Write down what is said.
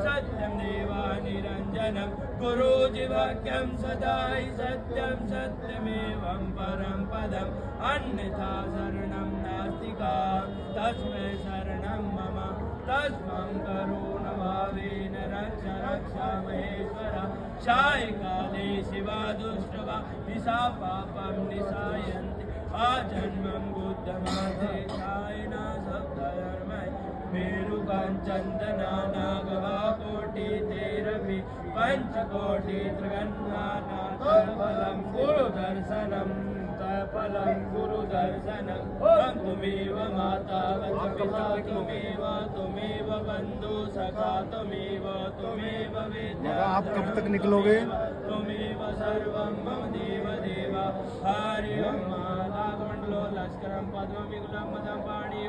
सत्यं देवा निरञ्जनं गुरुजीवाक्यं सदा हि सत्यं सत्यमेवं परं पदम् अन्यथा शरणं नास्ति का तस्मै शरणं मम तस्मं करुणभावेन रक्ष रक्ष महेश्वर सायंकाले शिवा दुष्टवा निशा पापं निशायन्ति आजन्मं बुद्धमादेशायना सप्तधर्मय मेरुकाञ्चन्दना नागवा कोटितेरपि पञ्चकोटि त्रिगन्नानाथफलं गुरुदर्शनं तफलं गुरुदर्शनं त्वमेव माता पिता त्वमेव बन्धु सखा त्वमेव विद्या। आप कब तक निकलोगे? त्वमेव सर्वं मम देव देवा हरि ओम नागमण्डलो लष्करं पद्मविकुलं मदं